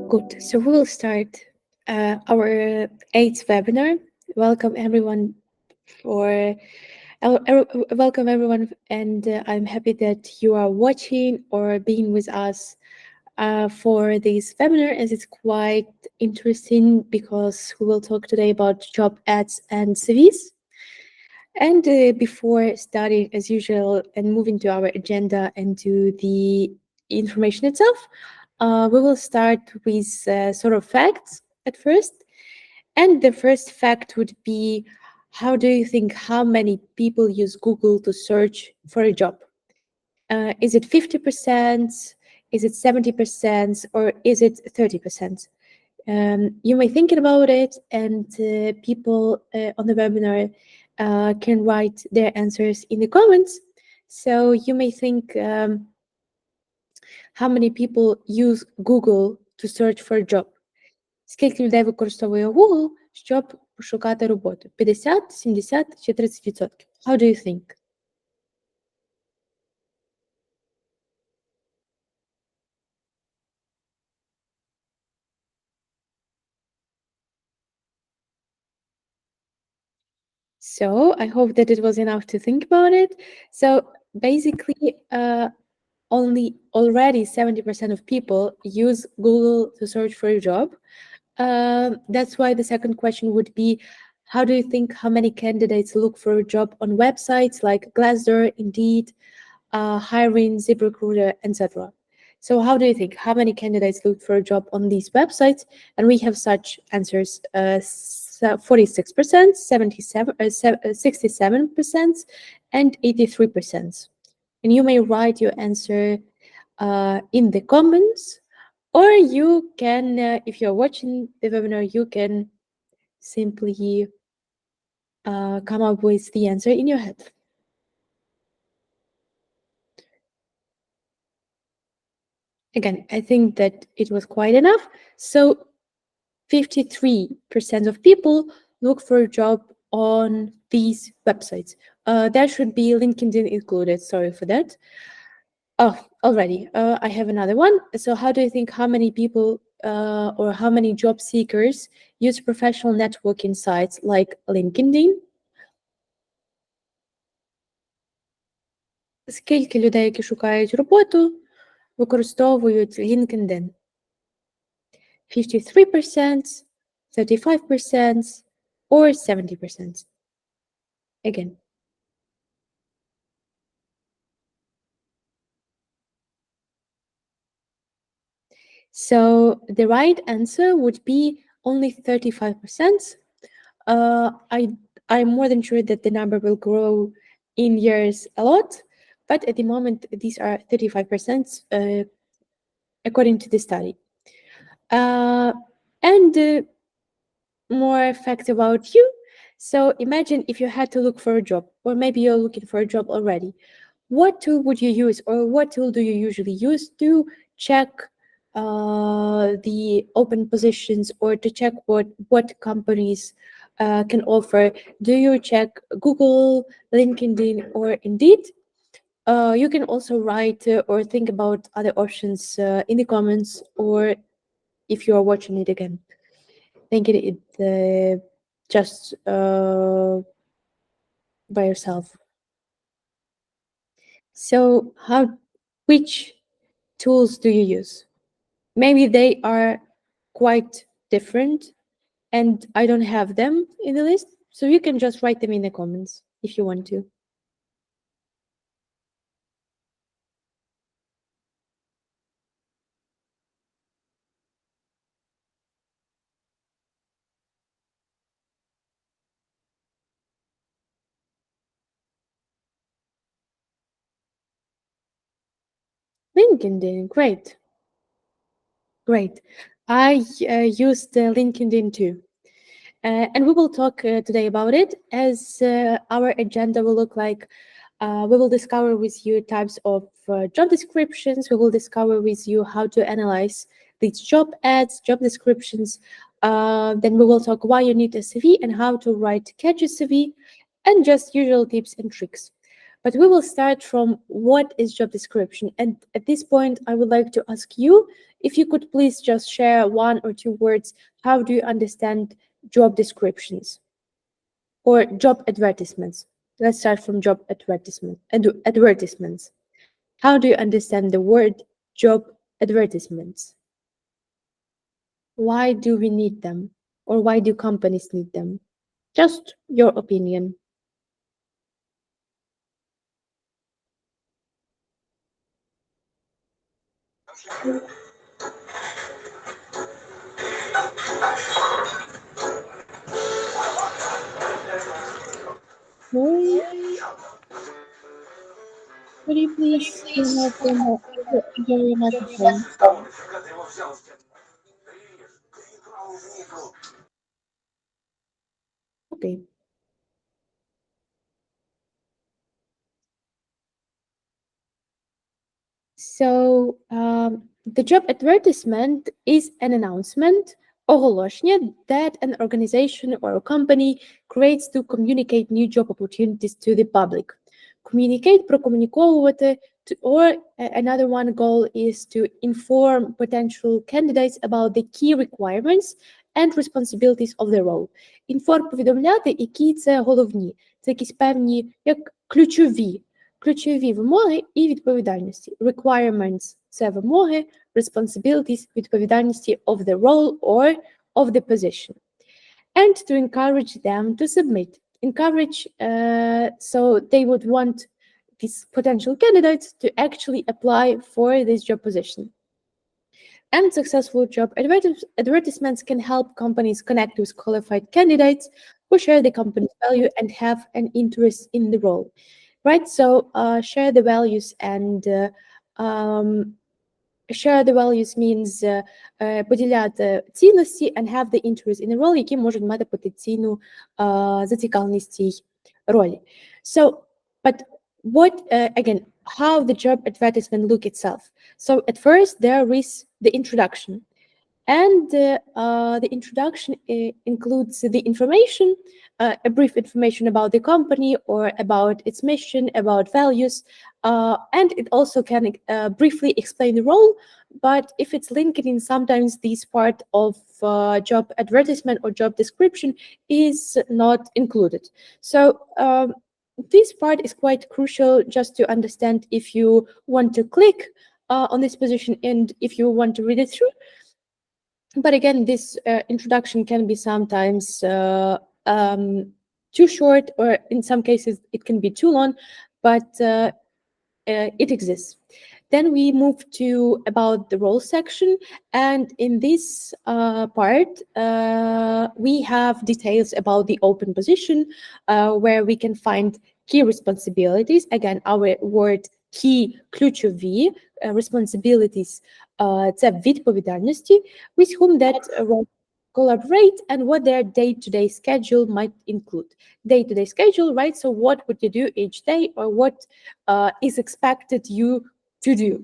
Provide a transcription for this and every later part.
Good. So we will start our eighth webinar. Welcome everyone for welcome everyone, and I'm happy that you are watching or being with us for this webinar, as it's quite interesting because we will talk today about job ads and CVs. And before starting, as usual, and moving to our agenda and to the information itself, we will start with sort of facts at first. And the first fact would be, how do you think how many people use Google to search for a job? Is it 50%? Is it 70%? Or is it 30%? You may think about it, and people on the webinar can write their answers in the comments. So you may think, how many people use Google to search for a job? Скільки людей використовує Google, щоб пошукати роботу? 50, 70 чи 30%? How do you think? So I hope that it was enough to think about it. So basically, only already 70% of people use Google to search for a job. That's why the second question would be, how do you think how many candidates look for a job on websites like Glassdoor, Indeed, Hiring, ZipRecruiter, etc.? So how do you think how many candidates look for a job on these websites? And we have such answers: 46%, 67%, and 83%. And you may write your answer in the comments, or you can, if you're watching the webinar, you can simply come up with the answer in your head. Again, I think that it was quite enough. So 53% of people look for a job on these websites. There should be LinkedIn included. Sorry for that. Oh, already. I have another one. So how do you think how many people or how many job seekers use professional networking sites like LinkedIn? Скільки людей, які шукають роботу, використовують LinkedIn? 53%, 35%, or 70%? Again. So the right answer would be only 35%. I'm more than sure that the number will grow in years a lot, but at the moment these are 35% according to the study. And more facts about you. So imagine if you had to look for a job, or maybe you're looking for a job already. What tool would you use, or what tool do you usually use to check the open positions, or to check what companies can offer? Do you check Google, LinkedIn, or Indeed? You can also write or think about other options in the comments, or if you are watching it again. Think it just by yourself. So which tools do you use? Maybe they are quite different and I don't have them in the list, so you can just write them in the comments if you want to. LinkedIn, great. Great. I used LinkedIn too. And we will talk today about it, as our agenda will look like. We will discover with you types of job descriptions. We will discover with you how to analyze these job ads, job descriptions. Then we will talk why you need a CV and how to write catchy CV, and just usual tips and tricks. But we will start from what is job description. And at this point, I would like to ask you if you could please just share one or two words. How do you understand job descriptions or job advertisements? Let's start from job advertisements. How do you understand the word job advertisements? Why do we need them? Or why do companies need them? Just your opinion. Sorry, could you please turn off your microphone? Okay. So the job advertisement is an announcement оголошення that an organization or a company creates to communicate new job opportunities to the public. Communicate, прокомуніковувати, or another one goal is to inform potential candidates about the key requirements and responsibilities of the role. Інформ повідомляти, які це головні, це якісь певні, як ключові вимоги і відповідальності. Requirements – це вимоги, responsibilities – відповідальності of the role or of the position. And to encourage them to submit. Encourage, so they would want these potential candidates to actually apply for this job position. And successful job advertisements can help companies connect with qualified candidates who share the company's value and have an interest in the role. Right, so share the values, and share the values means поділяти цінності and have the interest in the role, які можуть мати потенційну зацікавленість цій ролі. So, but what, again, how the job advertisement look itself? So at first there is the introduction. And the introduction includes the information, a brief information about the company or about its mission, about values, and it also can briefly explain the role. But if it's LinkedIn, sometimes this part of job advertisement or job description is not included. So this part is quite crucial just to understand if you want to click on this position and if you want to read it through. But again, this introduction can be sometimes too short, or in some cases it can be too long, but it exists. Then we move to about the role section, and in this part we have details about the open position, where we can find key responsibilities. Again, our word key, ключові responsibilities, це відповідальності, with whom that role collaborate and what their day-to-day schedule might include. Day-to-day schedule, right? So what would you do each day, or what is expected you to do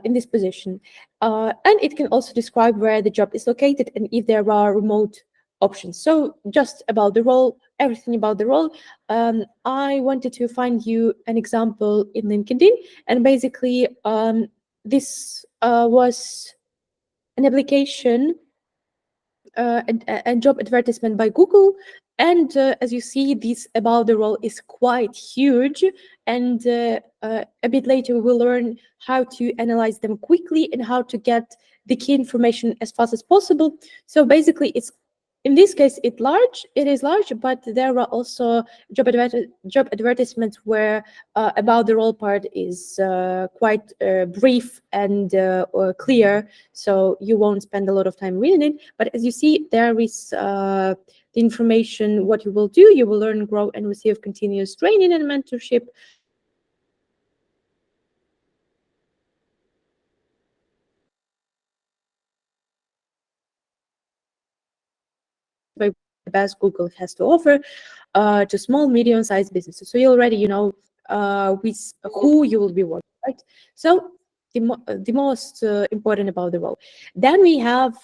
in this position. And it can also describe where the job is located and if there are remote options. So just about the role, everything about the role. I wanted to find you an example in LinkedIn, and basically this was an application and job advertisement by Google. And as you see, this about the role is quite huge. And a bit later, we'll learn how to analyze them quickly and how to get the key information as fast as possible. So basically, it's in this case, it is large, but there are also job advertisements where about the role part is quite brief and clear, so you won't spend a lot of time reading it. But as you see, there is the information, what you will do. You will learn, grow, and receive continuous training and mentorship. By the best Google has to offer to small, medium-sized businesses. So you already know with who you will be working, right? So the most important about the role. Then we have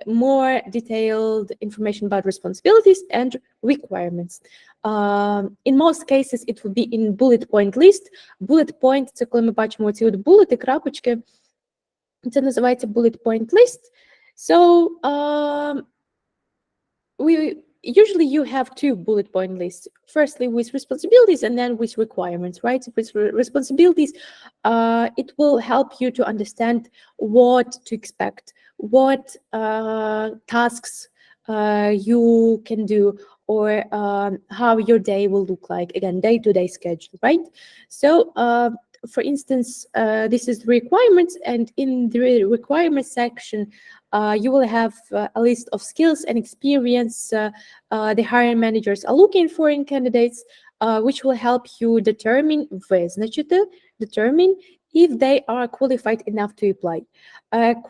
more detailed information about responsibilities and requirements. In most cases, it will be in bullet point list. Bullet point – це коли ми бачимо ці от булети, крапочки. Це називається bullet point list. So, usually you have two bullet point lists. Firstly, with responsibilities and then with requirements, right? With responsibilities, it will help you to understand what to expect, what tasks you can do, or how your day will look like. Again, day-to-day schedule, right? So, for instance, this is the requirements, and in the requirements section, you will have a list of skills and experience the hiring managers are looking for in candidates, which will help you determine if they are qualified enough to apply.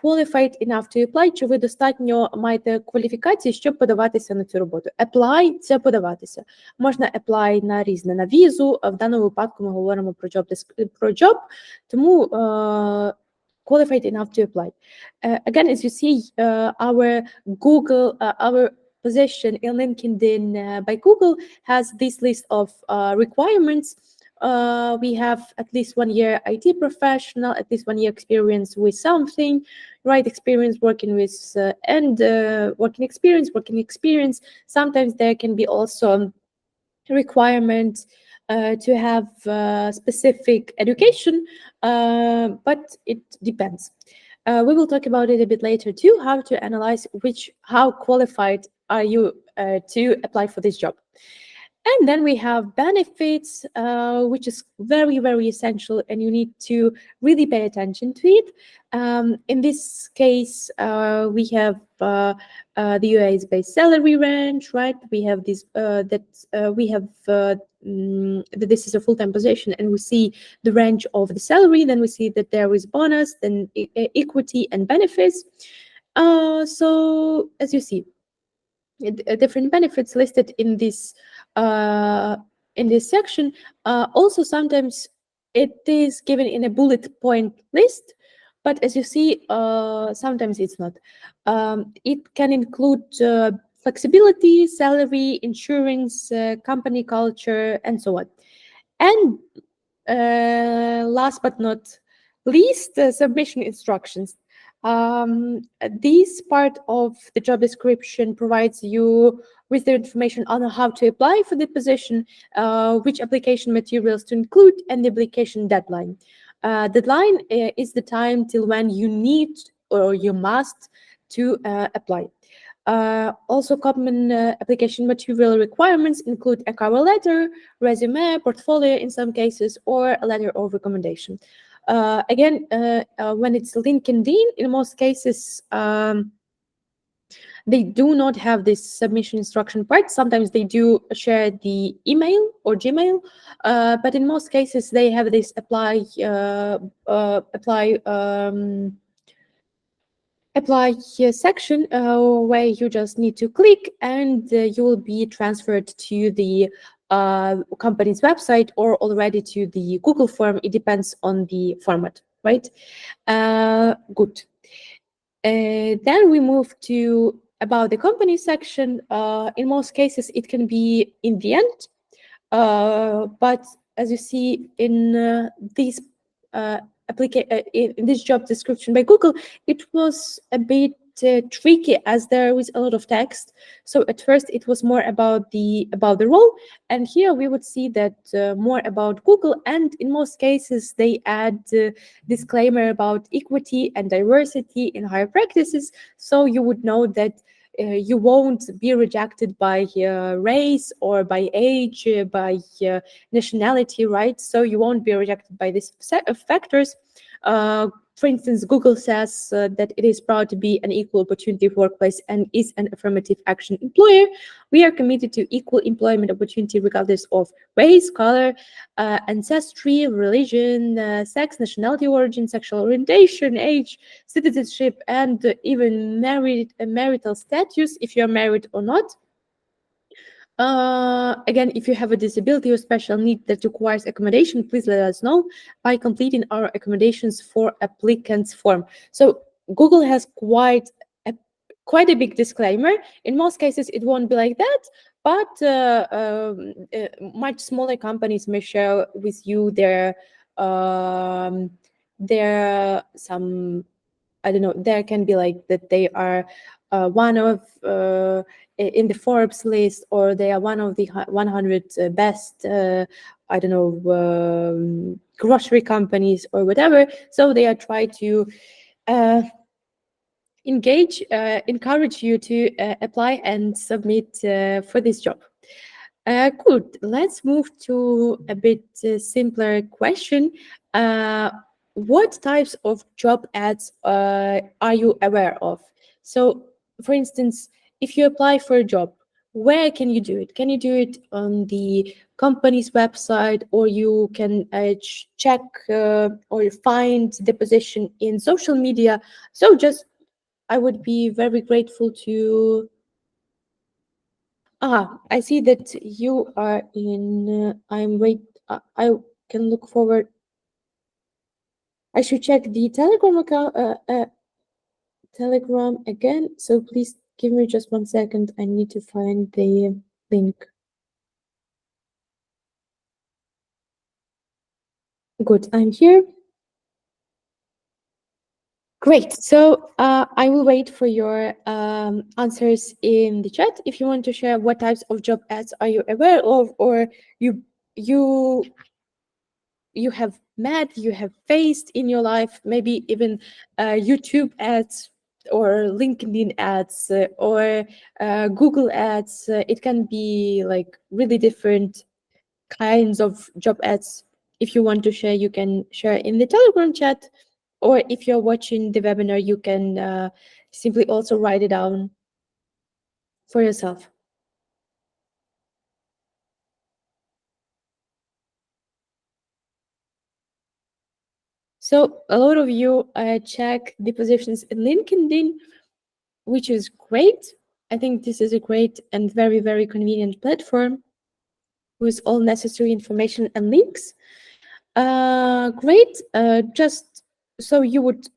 Qualified enough to apply, чи ви достатньо маєте кваліфікації, щоб подаватися на цю роботу. Apply – це подаватися. Можна apply на різне, на візу, в даному випадку ми говоримо про job, тому qualified enough to apply. Again, as you see, our position in LinkedIn by Google has this list of requirements. We have at least 1 year IT professional, at least 1 year experience with something, right? Experience working with working experience. Sometimes there can be also requirement to have specific education, but it depends. We will talk about it a bit later too, how to analyze how qualified are you to apply for this job. And then we have benefits, which is very, very essential, and you need to really pay attention to it. In this case, we have the US base salary range, right? We have this this is a full-time position, and we see the range of the salary. Then we see that there is bonus, then equity and benefits. So as you see, different benefits listed in this section. Also, sometimes it is given in a bullet point list, but as you see, sometimes it's not. It can include flexibility, salary, insurance, company culture, and so on. And last but not least, submission instructions. This part of the job description provides you with the information on how to apply for the position, which application materials to include, and the application deadline. Deadline is the time till when you need or you must to apply. Also, common application material requirements include a cover letter, resume, portfolio in some cases, or a letter of recommendation. Again, when it's LinkedIn, in most cases, they do not have this submission instruction part. Sometimes they do share the email or Gmail, but in most cases they have this apply section where you just need to click, and you will be transferred to the company's website or already to the Google form. It depends on the format, right? Good. Then we move to about the company section. In most cases, it can be in the end, but as you see in these in this job description by Google, it was a bit tricky as there was a lot of text. So at first it was more about the role, and here we would see that more about Google, and in most cases they add disclaimer about equity and diversity in higher practices, so you would know that you won't be rejected by race or by age, by nationality, right? So you won't be rejected by these factors. For instance, Google says that it is proud to be an equal opportunity workplace and is an affirmative action employer. We are committed to equal employment opportunity regardless of race, color, ancestry, religion, sex, nationality, origin, sexual orientation, age, citizenship, and even marital status, if you're married or not. Again, if you have a disability or special need that requires accommodation, please let us know by completing our accommodations for applicants form. So Google has quite quite a big disclaimer. In most cases, it won't be like that, but much smaller companies may share with you their some, I don't know. There can be like that they are one of in the Forbes list, or they are one of the 100 best. I don't know, grocery companies or whatever. So they are trying to uh, encourage you to apply and submit for this job. Good. Let's move to a bit simpler question. Uh, what types of job ads are you aware of? So, for instance, if you apply for a job, where can you do it? Can you do it on the company's website, or you can check or find the position in social media? So, just I would be very grateful to. I see that you are in. I'm wait. I can look forward. I should check the Telegram account. Telegram again. So please give me just 1 second. I need to find the link. Good. I'm here. Great. So I will wait for your answers in the chat. If you want to share what types of job ads are you aware of, or you you have met, you have faced in your life, maybe even YouTube ads or LinkedIn ads or Google ads. It can be like really different kinds of job ads. If you want to share, you can share in the Telegram chat, or if you're watching the webinar, you can simply also write it down for yourself. So a lot of you check the positions in LinkedIn, which is great. I think this is a great and very, very convenient platform with all necessary information and links. Great. Just so you would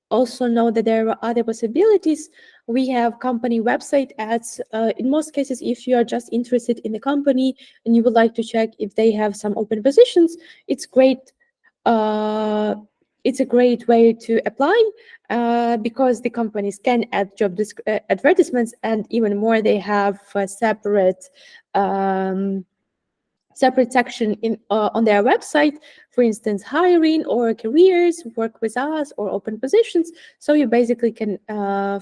also know that there are other possibilities. We have company website ads. In most cases, if you are just interested in the company and you would like to check if they have some open positions, it's great. It's a great way to apply because the companies can add advertisements, and even more, they have separate section in on their website, for instance, hiring or careers, work with us, or open positions. So you basically can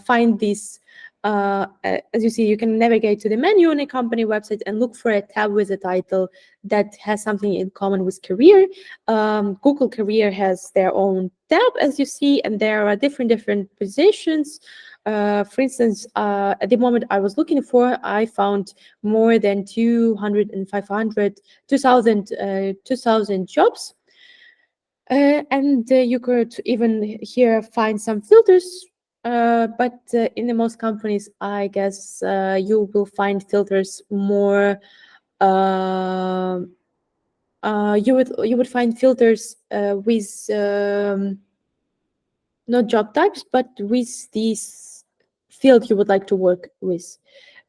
find these. As you see, you can navigate to the menu on a company website and look for a tab with a title that has something in common with career. Google Career has their own tab, as you see, and there are different positions. For instance, at the moment I was looking for, I found more than 200 and 500, 2000 jobs. And you could even here find some filters. But in the most companies, I guess you will find filters more. You would find filters with not job types, but with this field you would like to work with.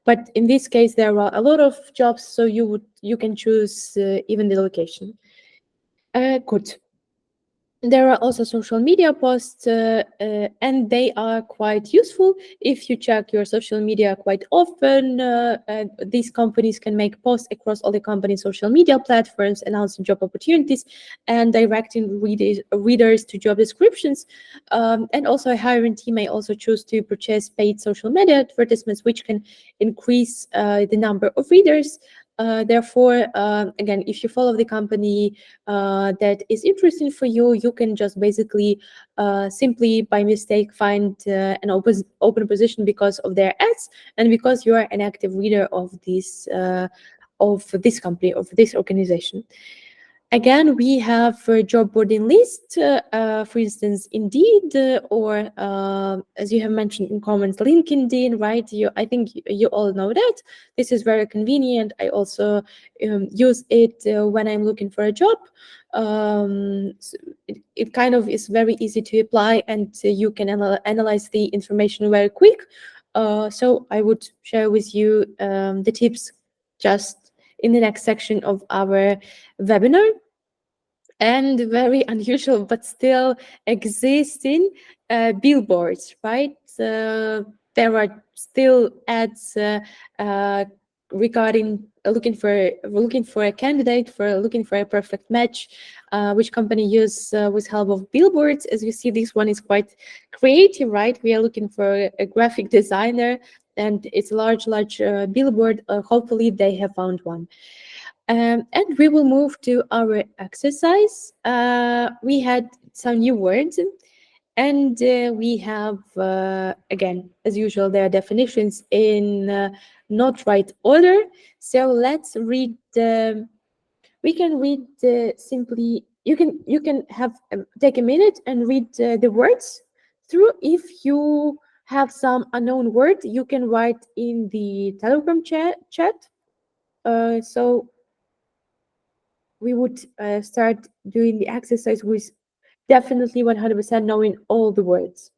But in this case, there are a lot of jobs, so you can choose even the location. Good. There are also social media posts, and they are quite useful. If you check your social media quite often, these companies can make posts across all the company's social media platforms, announcing job opportunities and directing readers to job descriptions. And also, a hiring team may also choose to purchase paid social media advertisements, which can increase the number of readers. Therefore, again, if you follow the company that is interesting for you, you can just basically simply by mistake find an open position because of their ads and because you are an active reader of this company, of this organization. Again, we have a job boarding list, for instance, Indeed, or as you have mentioned in comments, LinkedIn, right? I think you all know that. This is very convenient. I also use it when I'm looking for a job. So it kind of is very easy to apply, and you can analyze the information very quick. So I would share with you the tips just in the next section of our webinar. And very unusual but still existing billboards, right? There are still ads uh, regarding looking for a candidate, for looking for a perfect match, which company use with help of billboards. As you see, this one is quite creative, right? We are looking for a graphic designer, and it's a large billboard. Hopefully they have found one. And we will move to our exercise. We had some new words, and we have, again, as usual, their definitions in not right order. So let's read. We can read simply. You can have take a minute and read the words through. If you have some unknown word, you can write in the Telegram chat. So we would start doing the exercise with definitely 100% knowing all the words.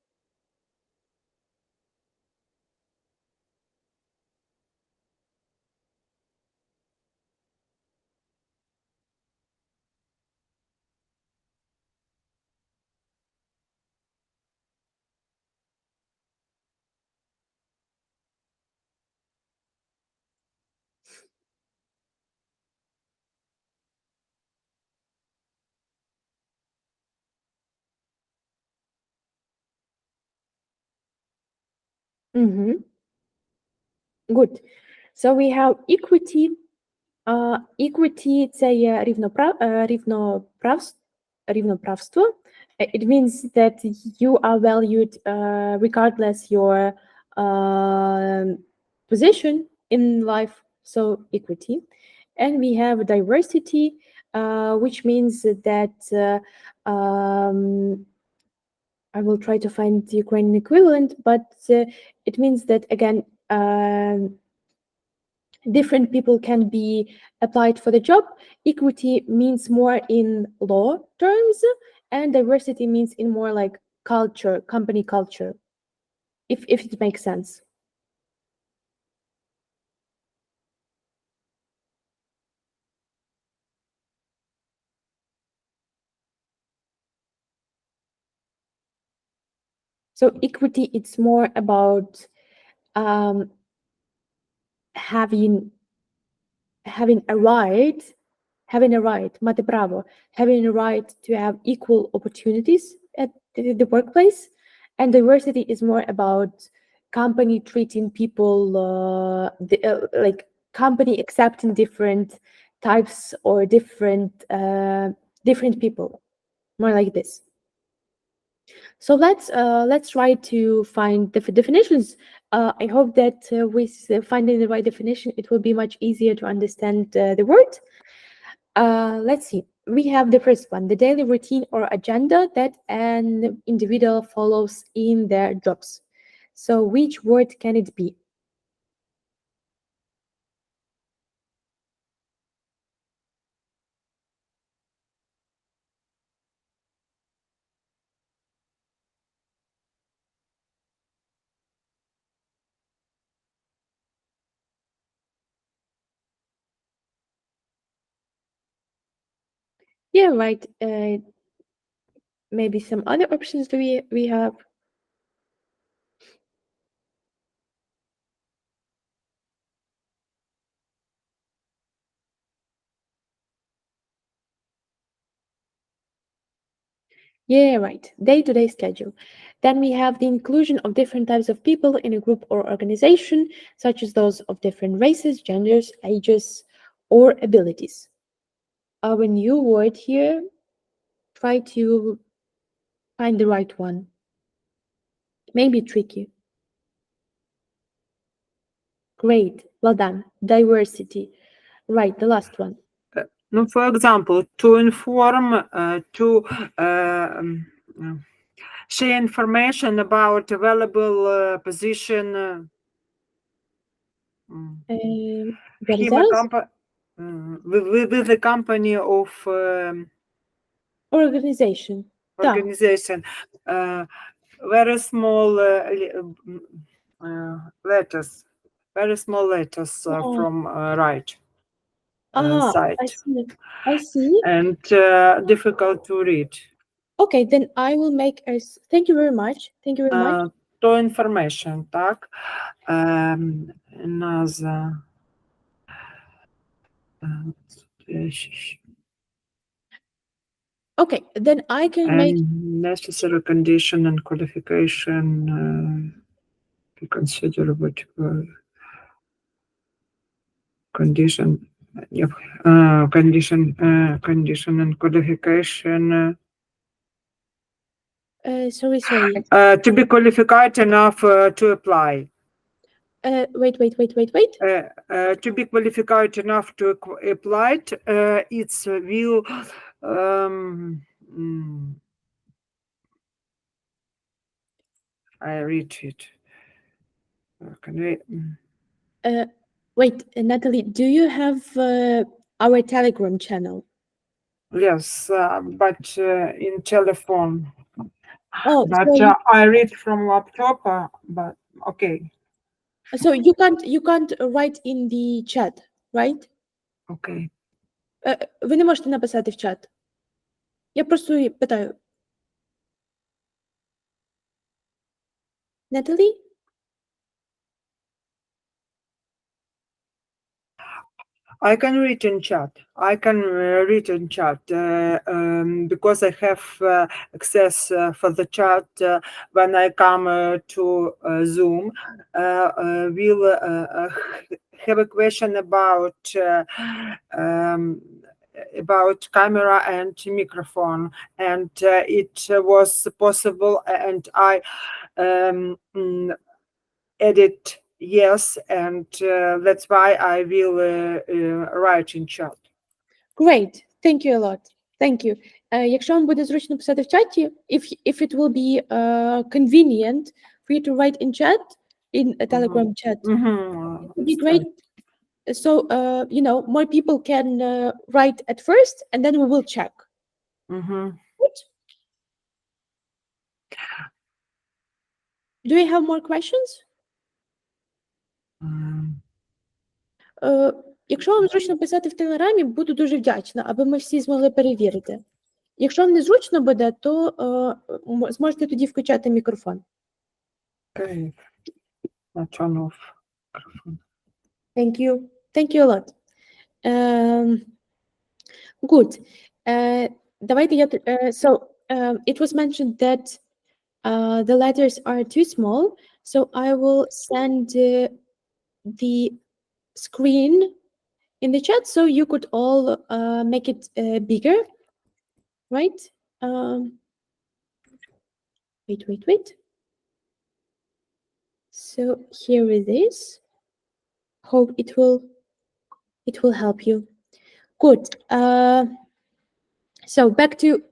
Mhm. Good. So we have equity. Equity це є рівноправство. It means that you are valued regardless your position in life. So equity. And we have diversity, which means that I will try to find the Ukrainian equivalent, but it means that again, different people can be applied for the job. Equity means more in law terms, and diversity means in more like culture, company culture, if it makes sense. So equity, it's more about um, having having a right, mate право, having a right to have equal opportunities at the workplace. And diversity is more about company treating people, like company accepting different types or different people, more like this. So let's try to find definitions. I hope that with finding the right definition, it will be much easier to understand the word. Let's see. We have the first one: the daily routine or agenda that an individual follows in their jobs. So, which word can it be? Yeah, right. Maybe some other options do we have? Yeah, right. Day-to-day schedule. Then we have the inclusion of different types of people in a group or organization, such as those of different races, genders, ages, or abilities. Our new word here, try to find the right one. Maybe tricky. Great. Well done. Diversity. Right, the last one. No, for example, to inform, to share information about available position What is him a else? with the company of Organization. Да. organization. Very small letters, very small letters Oh, from right I side, see. I see. and difficult to read. Okay, then I will make a. Thank you very much. Thank you very much. To information, так. Another Okay, then I can make. and necessary condition and qualification to consider what condition, yep, condition and qualification Sorry. to be qualified enough to apply. Wait. To be qualified enough to apply, it's will I read it. Can we? Wait, Natalie, do you have our Telegram channel? Yes, but in telephone. Oh, But I read from laptop. But okay, so you can't write in the chat, right? okay. Ви не можете написати в чат. Я просто питаю. Natalie? I can read in chat. I can read in chat because I have access for the chat when I come to Zoom. We'll have a question about camera and microphone, and it was possible, and I edit yes, and that's why I will write in chat. Great. Thank you a lot. Thank you. Якщо вам буде зручно писати в чаті, if it will be convenient for you to write in chat, in a Telegram chat, it would be great. So, more people can write at first, and then we will check. Good. Do you have more questions? Якщо вам зручно писати в Телеграмі, буду дуже вдячна, аби ми всі змогли перевірити. Якщо вам не зручно буде, то зможете тоді включати мікрофон. Okay. I turn off. Thank you. Thank you a lot. Good. Давайте я... So, it was mentioned that the letters are too small, so I will send the screen in the chat so you could all make it bigger, right? Wait. So here it is. Hope it will help you. Good. So back to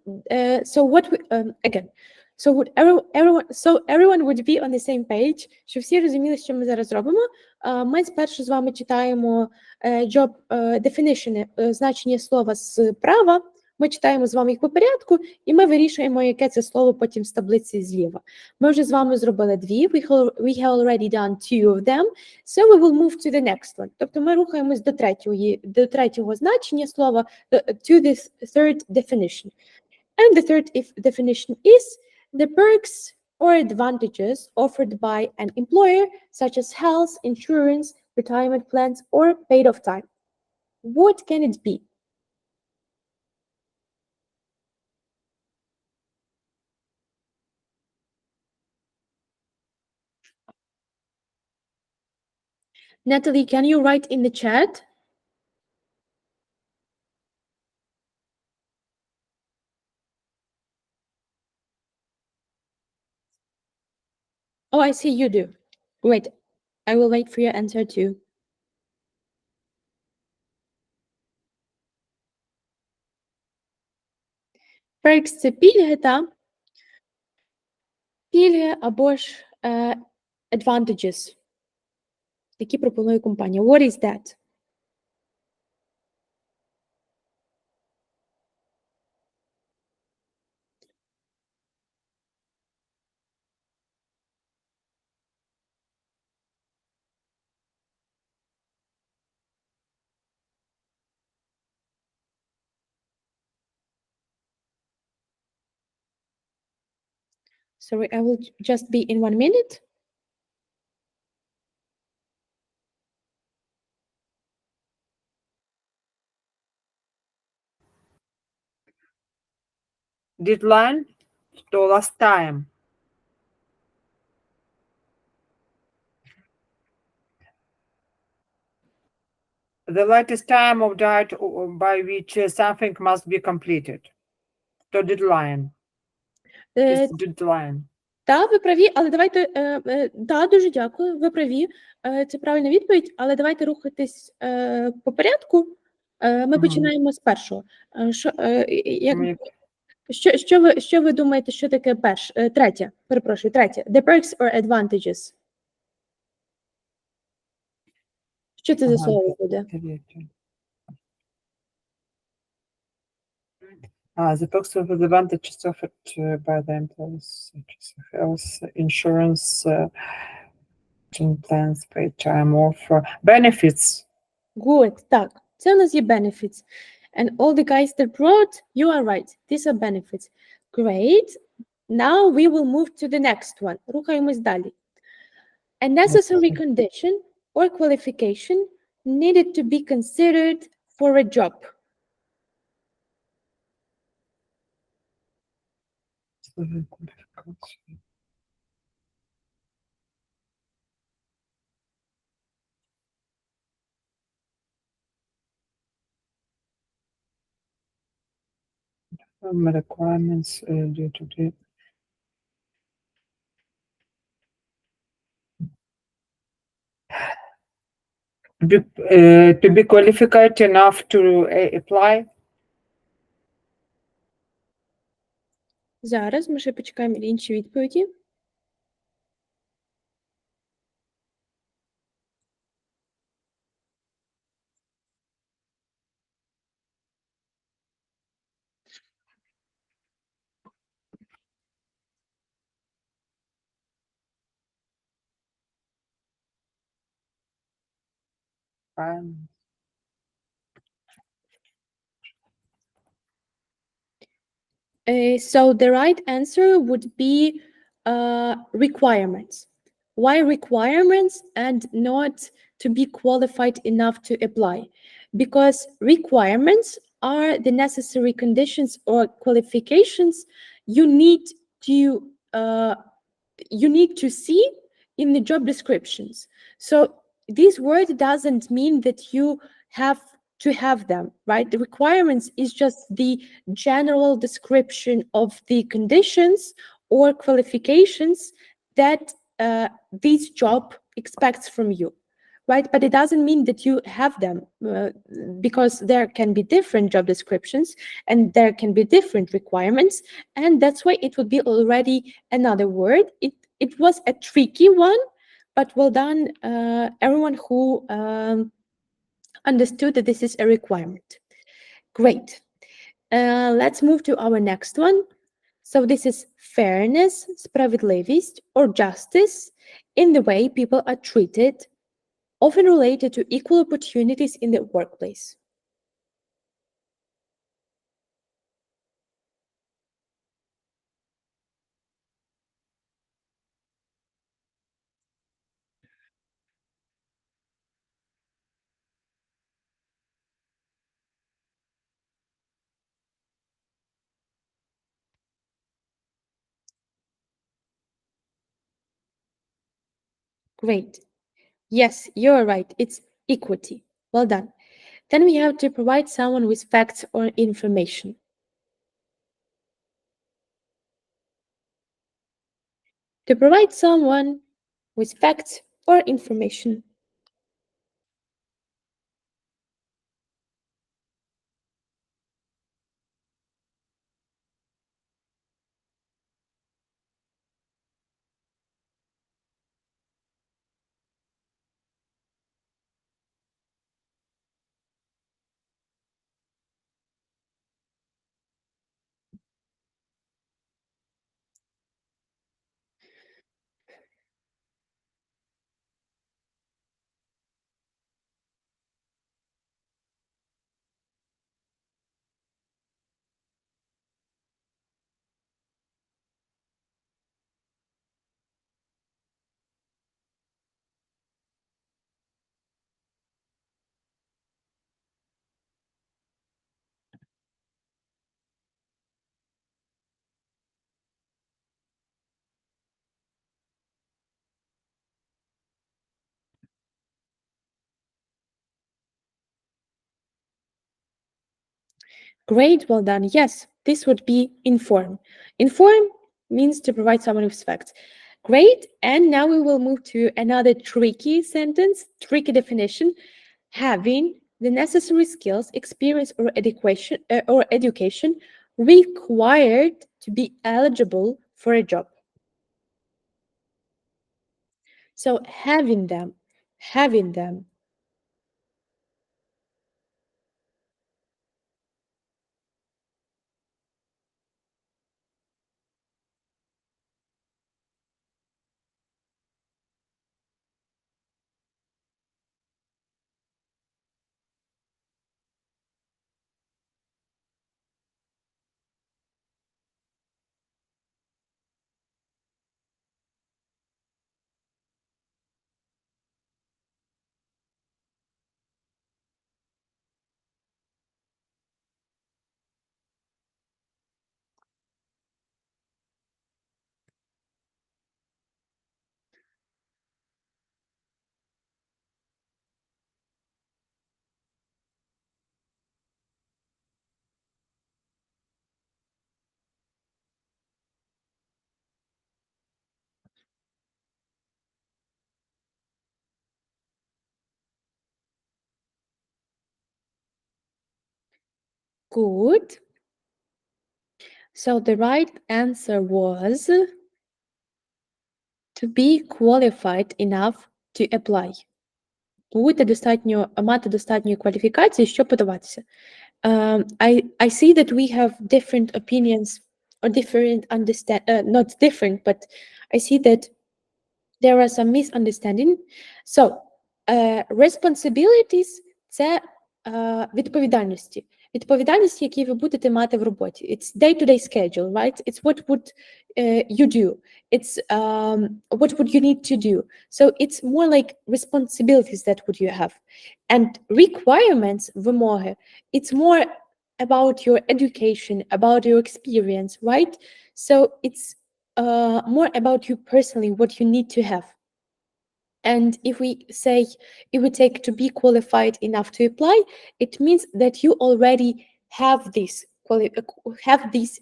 so what we, again. So would everyone would be on the same page, щоб всі розуміли, що ми зараз робимо. Ми спершу з вами читаємо job definition, значення слова справа. Ми читаємо з вами їх по порядку, і ми вирішуємо, яке це слово потім з таблиці зліва. Ми вже з вами зробили дві. We have already done two of them, so we will move to the next one. Тобто ми рухаємось до третього значення слова, to the third definition. And the third definition is the perks or advantages offered by an employer, such as health, insurance, retirement plans, or paid off time. What can it be? Natalie, can you write in the chat? Oh, I see you do. Great. I will wait for your answer too. Perks – це пільги, та? Пільги або ж advantages, які пропонує компанія. What is that? Sorry, I will just be in 1 minute. Deadline to last time. The latest time of date by which something must be completed. To deadline. Е, It's deadline. Та, ви праві, але давайте. Та, дуже дякую, ви праві. Це правильна відповідь, але давайте рухатись по порядку. Ми починаємо з першого. Мені Що ви думаєте, що таке третє? Перепрошую, третє. The perks or advantages. Що це за слово буде? третє. The perks of advantages offered by the employees, such as health insurance, plans, paid time off, benefits. Good, так. Це у нас є benefits. And all the guys that brought, you are right. These are benefits. Great. Now we will move to the next one. Рухаємось далі. A necessary condition or qualification needed to be considered for a job. Requirements due to the to be qualified enough to apply. Зараз ми ще почекаємо інші відповіді. So the right answer would be requirements. Why requirements and not to be qualified enough to apply? Because requirements are the necessary conditions or qualifications you need to see in the job descriptions. So this word doesn't mean that you have to have them, right? The requirements is just the general description of the conditions or qualifications that this job expects from you, right? But it doesn't mean that you have them, because there can be different job descriptions and there can be different requirements, and that's why it would be already another word. It was a tricky one, but well done, everyone who understood that this is a requirement. Great. Let's move to our next one. So this is fairness, справедливість, or justice in the way people are treated, often related to equal opportunities in the workplace. Great. Yes, you're right. It's equity. Well done. Then we have to provide someone with facts or information. To provide someone with facts or information. Great, well done. Yes, this would be inform. Inform means to provide someone with facts. Great, and now we will move to another tricky sentence, tricky definition. Having the necessary skills, experience, or education required to be eligible for a job. So having them. Good. So the right answer was to be qualified enough to apply. Мати достатньої кваліфікації, щоб подаватися. I see that we have different opinions or different not different, but I see that there are some misunderstanding. So, responsibilities – це відповідальності. Відповідальності, які ви будете мати в роботі. It's day-to-day schedule, right? It's what would you do. It's what would you need to do. So it's more like responsibilities that would you have. And requirements, вимоги, it's more about your education, about your experience, right? So it's more about you personally, what you need to have. And if we say, if we take to be qualified enough to apply, it means that you already have these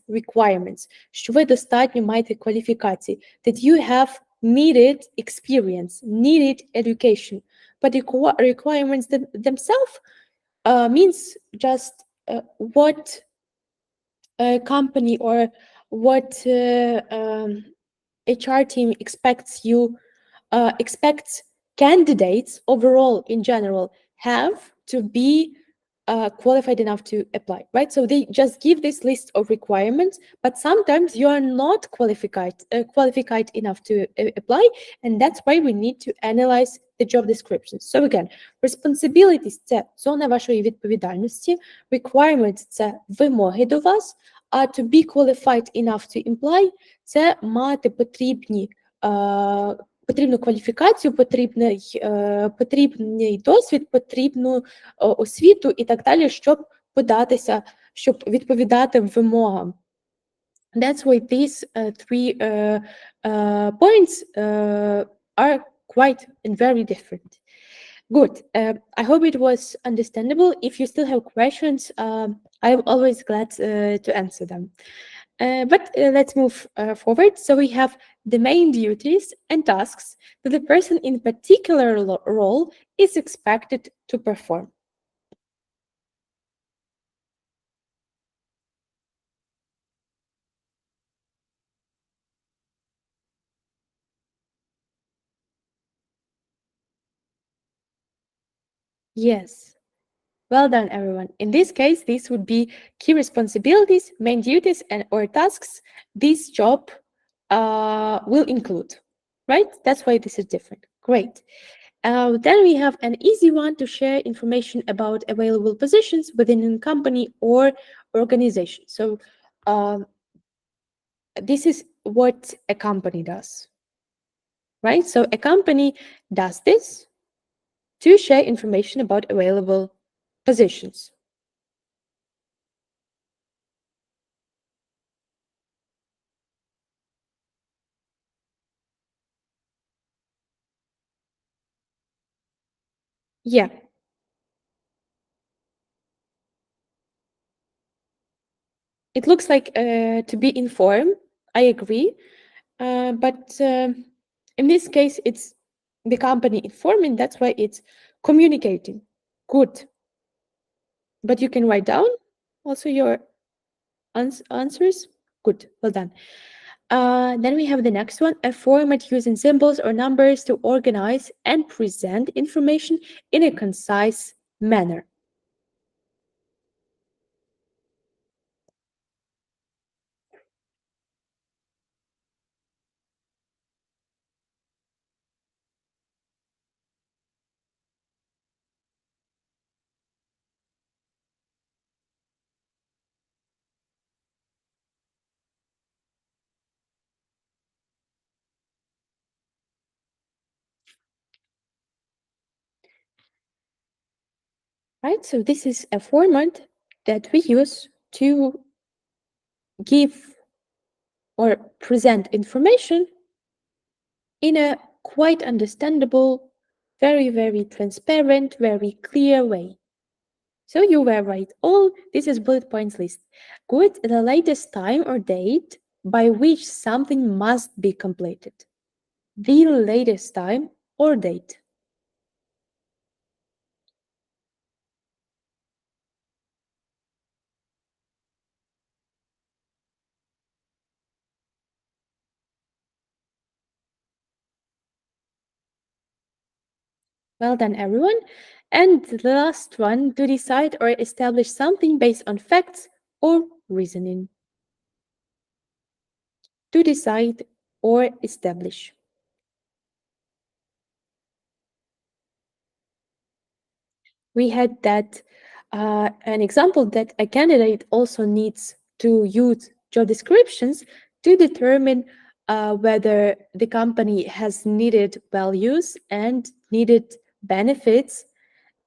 requirements. Що ви достатньо маєте кваліфікації. That you have needed experience, needed education. But the requirements themselves means just what a company or what HR team expects candidates overall in general have to be qualified enough to apply, right? So they just give this list of requirements, but sometimes you are not qualified enough to apply, and that's why we need to analyze the job descriptions. So again, responsibilities – це зона вашої відповідальності, requirements – це вимоги до вас, а to be qualified enough to apply – це мати потрібну кваліфікацію, потрібний досвід, потрібну освіту і так далі, щоб податися, щоб відповідати вимогам. That's why these three points are quite and very different. Good. I hope it was understandable. If you still have questions, I'm always glad to answer them. But let's move forward. So we have the main duties and tasks that the person in particular role is expected to perform. Yes. Well done, everyone. In this case, these would be key responsibilities, main duties, and or tasks this job will include, right? That's why this is different. Great. Then we have an easy one to share information about available positions within a company or organization. So this is what a company does, right? So a company does this to share information about available positions. Yeah. It looks like to be informed. I agree, but in this case, it's the company informing. That's why it's communicating. Good, but you can write down also your answers. Good, well done. Then we have the next one, a format using symbols or numbers to organize and present information in a concise manner. Right? So this is a format that we use to give or present information in a quite understandable, very, very transparent, very clear way. So you were right. All this is bullet points list. Good, the latest time or date by which something must be completed. The latest time or date. Well done, everyone. And the last one, to decide or establish something based on facts or reasoning. To decide or establish. We had that an example that a candidate also needs to use job descriptions to determine whether the company has needed values and needed benefits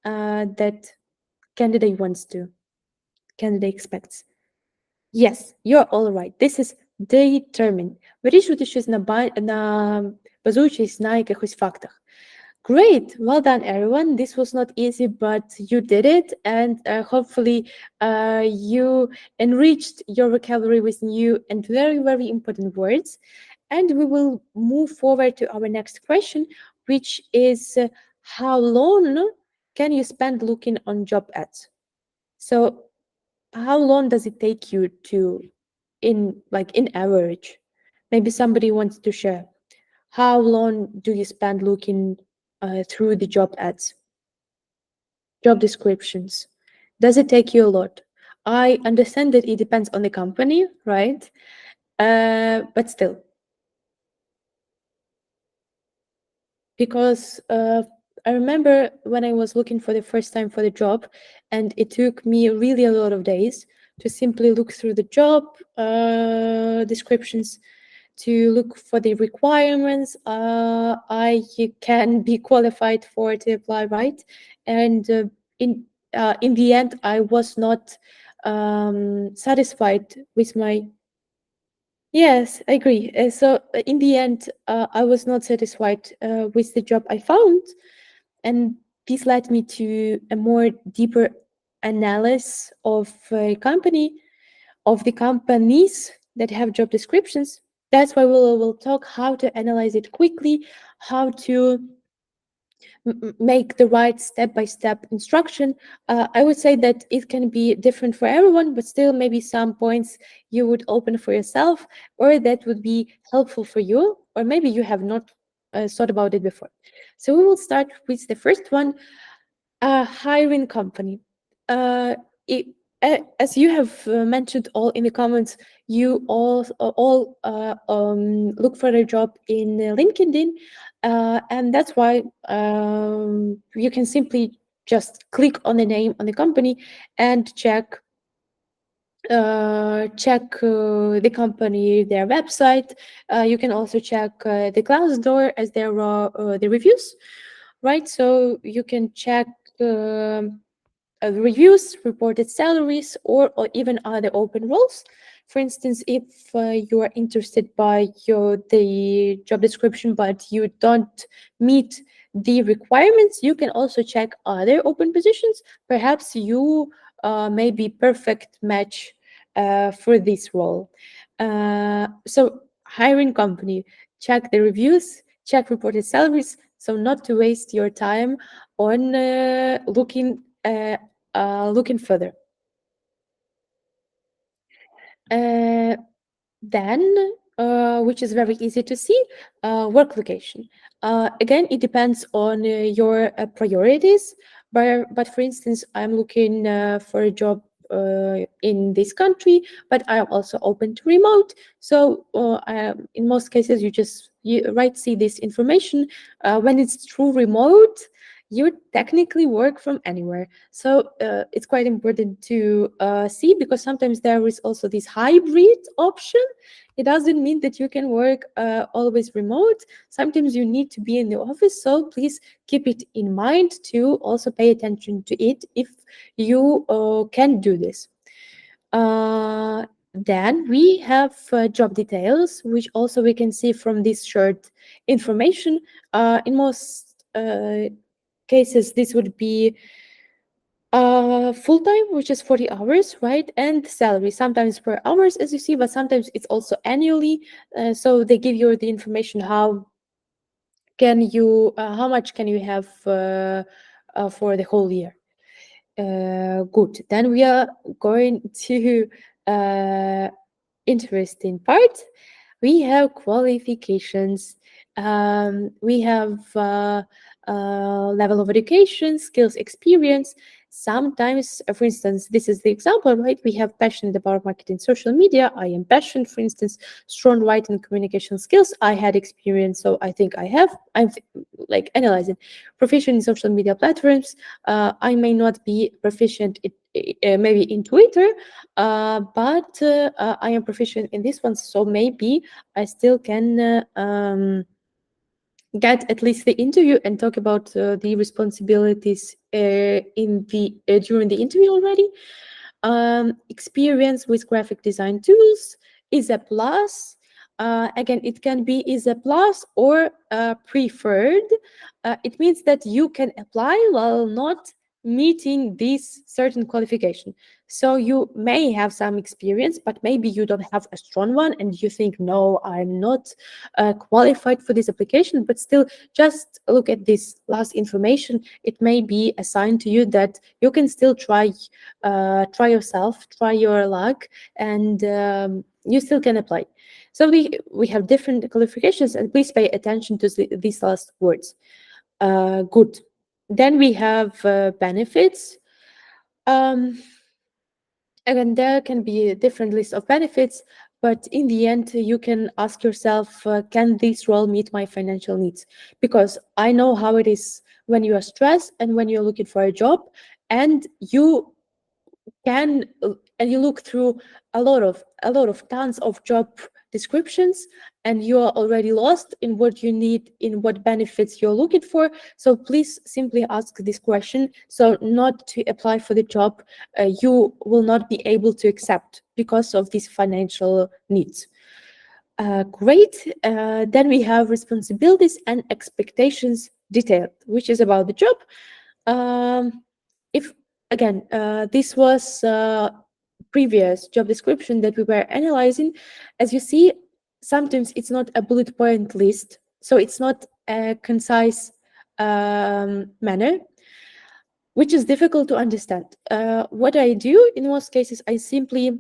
that candidate wants to, candidate expects. Yes, you're all right. This is determine. Вирішувати щось базуючись на якихось фактах. Great, well done, everyone. This was not easy, but you did it, and hopefully, you enriched your vocabulary with new and very, very important words. And we will move forward to our next question, which is how long can you spend looking on job ads? So, how long does it take you to, in average? Maybe somebody wants to share. How long do you spend looking through the job ads, job descriptions? Does it take you a lot? I understand that it depends on the company, right? But still, because I remember when I was looking for the first time for the job, and it took me really a lot of days to simply look through the job descriptions, to look for the requirements I can be qualified for to apply, right? And in the end, I was not satisfied with my. Yes, I agree. So in the end, I was not satisfied with the job I found, and this led me to a more deeper analysis of a company, of the companies that have job descriptions. That's why we'll talk how to analyze it quickly, how to make the right step-by-step instruction. I would say that it can be different for everyone, but still maybe some points you would open for yourself, or that would be helpful for you, or maybe you have not thought about it before. So we will start with the first one, a hiring company. Uh, it, as you have mentioned all in the comments, you all look for a job in LinkedIn, and that's why you can simply just click on the name on the company and check the company, their website. You can also check the Glassdoor as there are the reviews, right? So you can check reviews, reported salaries, or even other open roles. For instance, if you are interested by the job description, but you don't meet the requirements, you can also check other open positions. Perhaps you may be perfect match for this role. So hiring company, check the reviews, check reported salaries, so not to waste your time on looking further. Uh, then, which is very easy to see, work location. Again, it depends on your priorities. But for instance, I'm looking for a job in this country, but I'm also open to remote. So in most cases, you right see this information. When it's true remote, you technically work from anywhere. So it's quite important to see, because sometimes there is also this hybrid option. It doesn't mean that you can work always remote. Sometimes you need to be in the office. So please keep it in mind to also pay attention to it if you can do this. Then we have job details, which also we can see from this short information. In most cases, this would be full time, which is 40 hours, right? And salary, sometimes per hours, as you see, but sometimes it's also annually. So they give you the information how much can you have for the whole year. Good. Then we are going to interesting part. We have qualifications. We have level of education, skills, experience. Sometimes, for instance, this is the example, right? We have passion about marketing, social media. I am passionate, for instance, strong writing communication skills. I had experience, so I think I have. Like analyzing proficient in social media platforms. I may not be proficient maybe in Twitter, but I am proficient in this one, so maybe I still can get at least the interview and talk about the responsibilities in the during the interview already. Experience with graphic design tools is a plus. Again, it can be is a plus or preferred. It means that you can apply while not meeting this certain qualification. So you may have some experience, but maybe you don't have a strong one and you think, no, I'm not qualified for this application, but still just look at this last information. It may be a sign to you that you can still try yourself, try your luck, and you still can apply. So we have different qualifications, and please pay attention to these last words. Good. Then we have benefits. Again, there can be a different list of benefits, but in the end, you can ask yourself, can this role meet my financial needs? Because I know how it is when you are stressed and when you're looking for a job, and you can and you look through a lot of tons of job descriptions, and you are already lost in what you need, in what benefits you're looking for. So please simply ask this question, so not to apply for the job you will not be able to accept because of these financial needs. Great. Then we have responsibilities and expectations detailed, which is about the job. If again, this was previous job description that we were analyzing. As you see, sometimes it's not a bullet point list, so it's not a concise manner, which is difficult to understand. What I do in most cases, I simply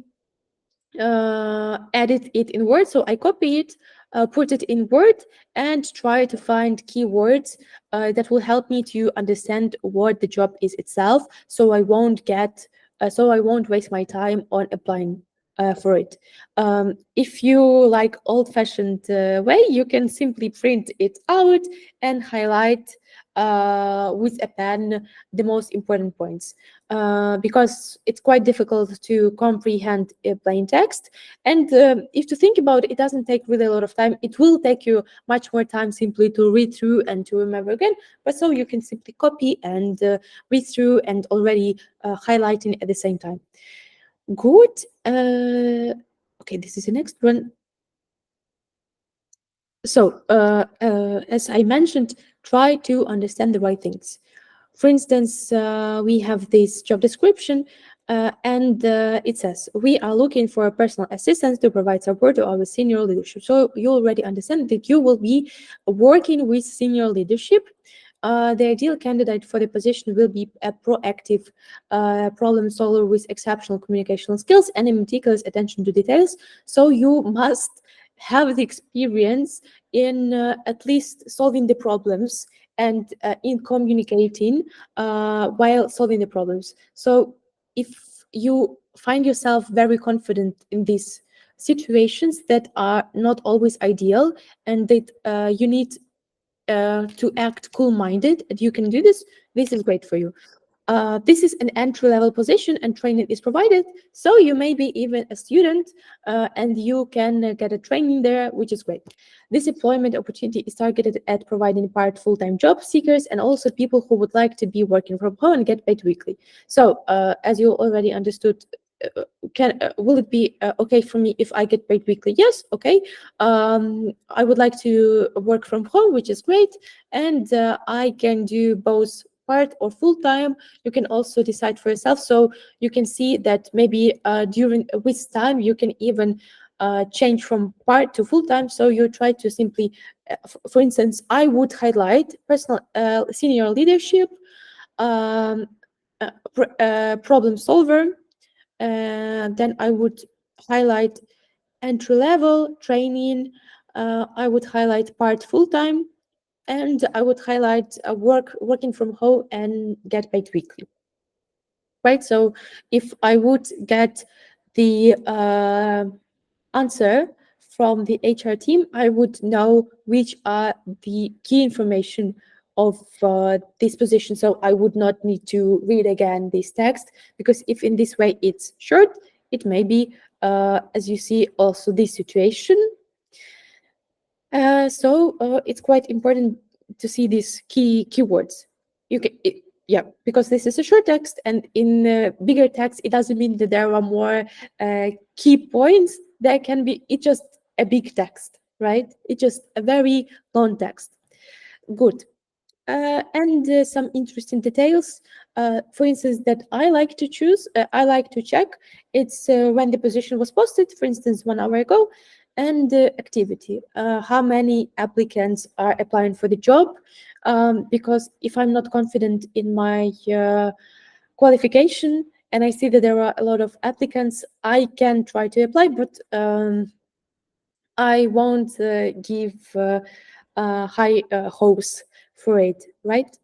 edit it in Word. So I copy it, put it in Word, and try to find keywords that will help me to understand what the job is itself. So I won't waste my time on applying for it. If you like old-fashioned way, you can simply print it out and highlight with a pen the most important points, because it's quite difficult to comprehend a plain text. And if to think about it, it doesn't take really a lot of time. It will take you much more time simply to read through and to remember again. But so you can simply copy and read through and already highlighting at the same time. Good. Okay, this is the next one. So, as I mentioned, try to understand the right things. For instance, we have this job description. And it says, we are looking for a personal assistant to provide support to our senior leadership. So you already understand that you will be working with senior leadership. The ideal candidate for the position will be a proactive problem solver with exceptional communicational skills and a meticulous attention to details. So you must have the experience in at least solving the problems and in communicating while solving the problems. So if you find yourself very confident in these situations that are not always ideal, and that you need to act cool minded, and you can do this, this is great for you. This is an entry level position and training is provided. So you may be even a student and you can get a training there, which is great. This employment opportunity is targeted at providing part full time job seekers and also people who would like to be working from home and get paid weekly. So, as you already understood, will it be okay for me if I get paid weekly? Yes, okay. I would like to work from home, which is great, and I can do both part or full time. You can also decide for yourself, so you can see that maybe during with time you can even change from part to full time. So you try to simply for instance, I would highlight personal senior leadership, um, problem solver, then I would highlight entry level training, I would highlight part full time, and I would highlight working from home and get paid weekly. Right. So if I would get the answer from the HR team, I would know which are the key information of this position. So I would not need to read again this text, because if in this way it's short, it may be, as you see, also this situation. So it's quite important to see these keywords. Yeah, because this is a short text, and in bigger text, it doesn't mean that there are more key points. There can be, it's just a big text, right? It's just a very long text. Good. And some interesting details, for instance, that I like to choose, I like to check. It's when the position was posted, for instance, 1 hour ago, and the activity, how many applicants are applying for the job. Because if I'm not confident in my qualification and I see that there are a lot of applicants, I can try to apply, but I won't give high hopes for it, right?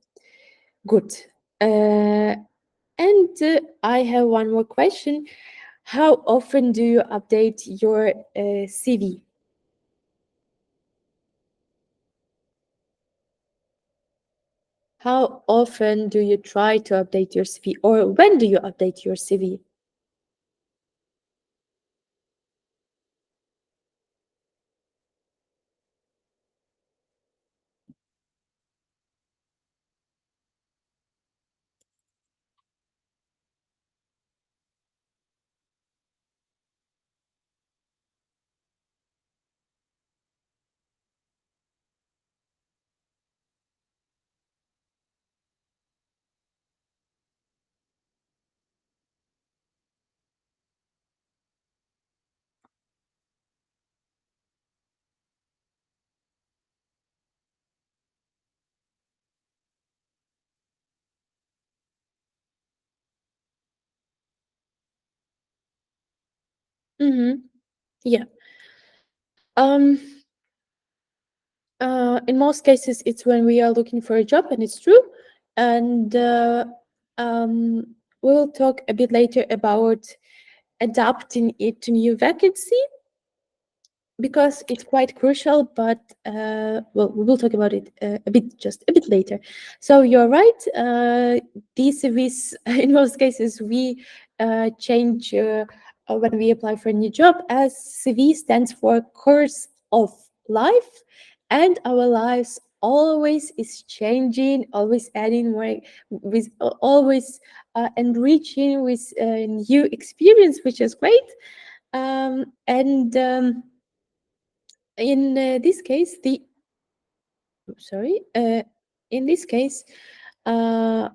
Good. And I have one more question. How often do you update your CV? How often do you try to update your CV, or when do you update your CV? Mm-hmm. Yeah. Um, in most cases, it's when we are looking for a job, and it's true. And um, we'll talk a bit later about adapting it to new vacancy, because it's quite crucial. But well, we will talk about it just a bit later. So you're right. These CVs, in most cases, we change when we apply for a new job, as CV stands for course of life, and our lives always is changing, always adding more, with always enriching with new experience, which is great. And in this case, the sorry, in this case, uh,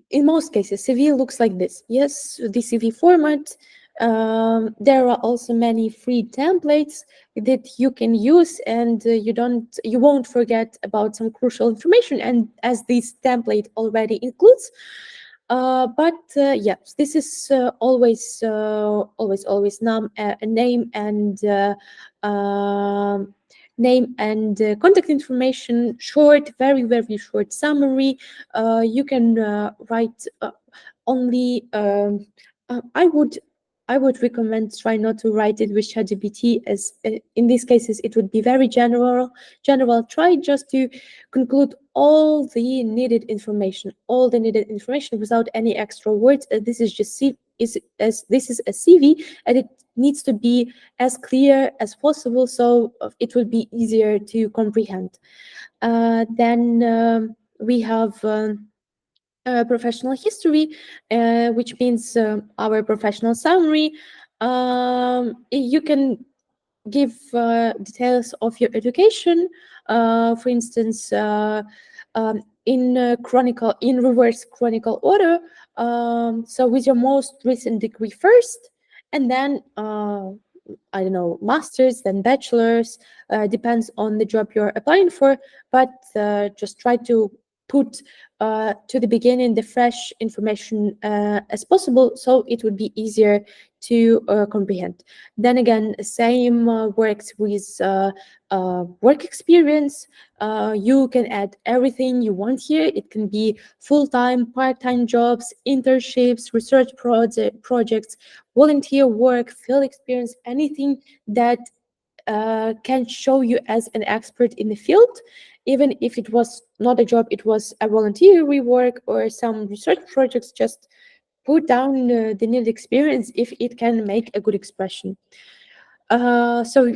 in most cases, CV looks like this. Yes, the CV format. There are also many free templates that you can use, and you won't forget about some crucial information. And as this template already includes, yes, this is always a name and contact information, short, very short summary. You can write only. I would recommend try not to write it with ChatGPT, as in these cases it would be very general. Try just to conclude all the needed information without any extra words. This is just this is a CV, and it needs to be as clear as possible, so it will be easier to comprehend. Then we have. Professional history, which means our professional summary. You can give details of your education, for instance, in reverse chronicle order. So with your most recent degree first, and then I don't know, masters, then bachelors. Depends on the job you're applying for, but just try to put to the beginning the fresh information as possible, so it would be easier to comprehend. Then again, same works with work experience. You can add everything you want here. It can be full-time, part-time jobs, internships, research projects, volunteer work, field experience, anything that can show you as an expert in the field, even if it was not a job, it was a voluntary work or some research projects. Just put down the needed experience if it can make a good expression. So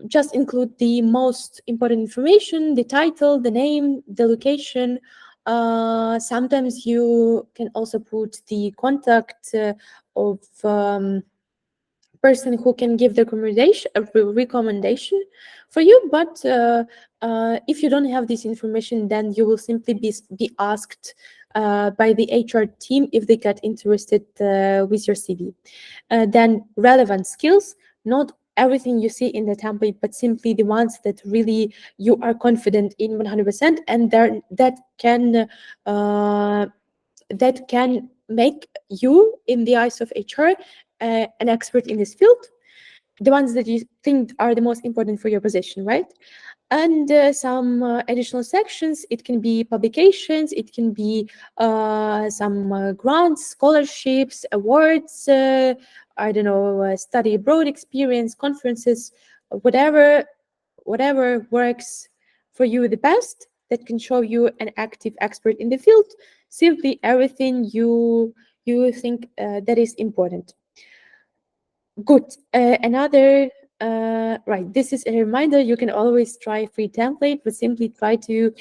just include the most important information: the title, the name, the location. Sometimes you can also put the contact of person who can give the recommendation for you. But if you don't have this information, then you will simply be asked by the HR team if they get interested with your CV. Then relevant skills, not everything you see in the template, but simply the ones that really you are confident in 100%, and uh, that can make you, in the eyes of HR, an expert in this field. The ones that you think are the most important for your position, right? And some additional sections. It can be publications, it can be some grants, scholarships, awards, I don't know, study abroad experience, conferences, whatever works for you the best, that can show you an active expert in the field. Simply everything you think that is important. Good. Another right. This is a reminder. You can always try free template, but simply try to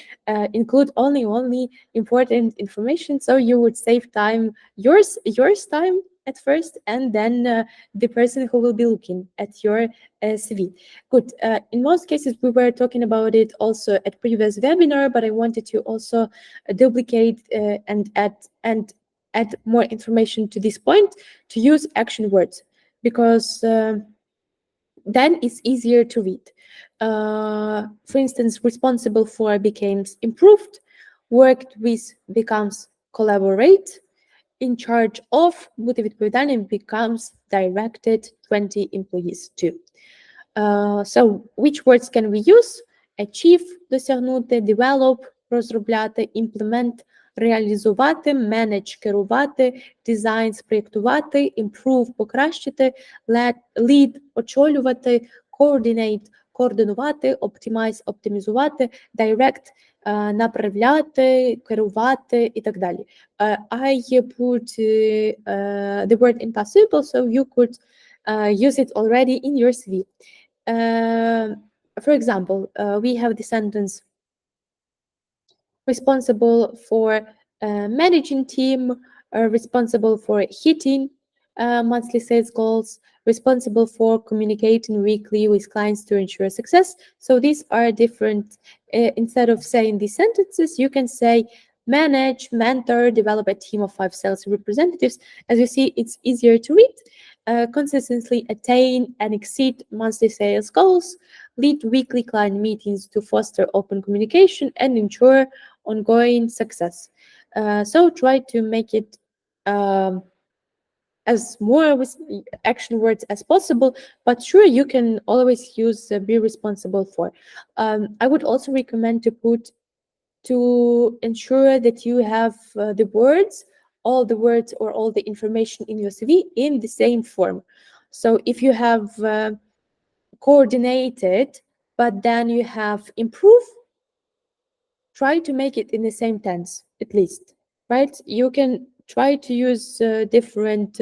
include only important information, so you would save time, yours time at first, and then the person who will be looking at your CV. Good. In most cases, we were talking about it also at previous webinar, but I wanted to also duplicate and add more information to this point, to use action words, because then it's easier to read. For instance, responsible for becomes improved, worked with becomes collaborate, in charge of буде відповідальним becomes directed 20 employees to. So which words can we use? Achieve, досягнути, develop, розробляти, implement, реалізувати, manage, керувати, design, спроєктувати, improve, покращити, lead, очолювати, coordinate, координувати, optimize, оптимізувати, direct, направляти, керувати і так далі. I put the word in past simple, so you could use it already in your CV. For example, we have the sentence: responsible for managing team, responsible for hitting monthly sales goals, responsible for communicating weekly with clients to ensure success. So these are different. Instead of saying these sentences, you can say manage, mentor, develop a team of 5 sales representatives. As you see, it's easier to read. Consistently attain and exceed monthly sales goals, lead weekly client meetings to foster open communication and ensure ongoing success. So try to make it as more with action words as possible, but sure, you can always use be responsible for. I would also recommend to put to ensure that you have the words, all the words or all the information in your CV in the same form. So if you have coordinated, but then you have improve, try to make it in the same tense at least, right? You can try to use different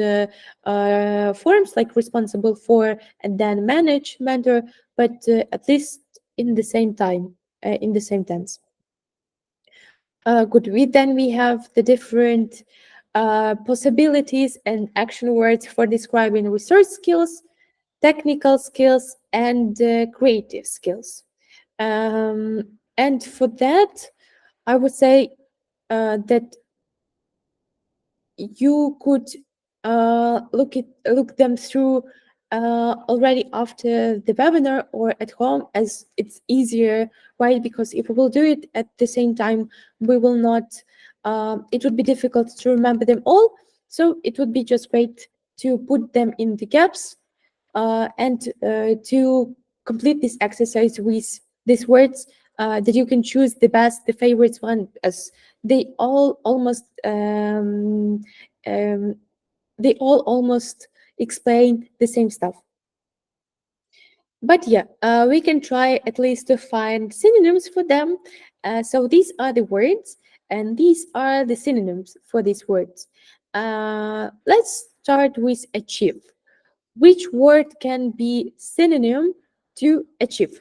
forms like responsible for and then manage, mentor, but at least in the same time, in the same tense. Good. We have the different possibilities and action words for describing research skills, technical skills, and creative skills. And for that, I would say that you could look them through already after the webinar or at home, as it's easier, right? Because if we will do it at the same time, we will not. It would be difficult to remember them all. So it would be just great to put them in the gaps and to complete this exercise with these words that you can choose the best, the favorite one, as they all almost um, they all almost explain the same stuff. But yeah, we can try at least to find synonyms for them. So these are the words, and these are the synonyms for these words. Let's start with achieve. Which word can be synonym to achieve?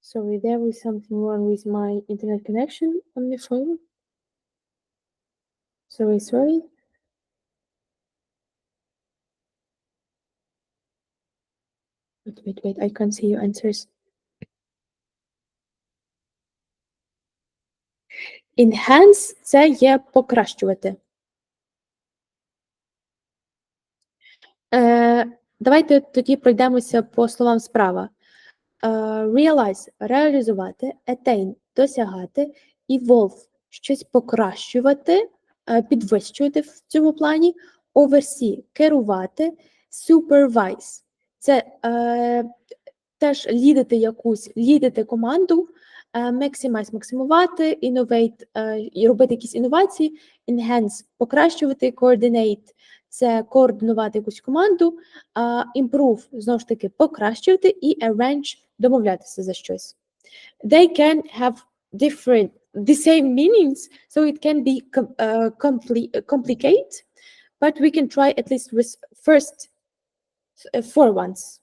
Sorry, there was something wrong with my internet connection on the phone. Sorry. Wait, I can't see your answers. Enhance – це є покращувати. Давайте тоді пройдемося по словам справа. Realize – реалізувати, attain – досягати, evolve – щось покращувати, підвищувати в цьому плані, oversee – керувати, supervise – це теж лідити команду, maximize – максимувати, innovate – і робити якісь інновації, enhance – покращувати, coordinate – це координувати якусь команду, improve – знову ж таки покращувати, і arrange – домовлятися за щось. They can have different, the same meanings, so it can be complicated, but we can try at least with first 4 ones.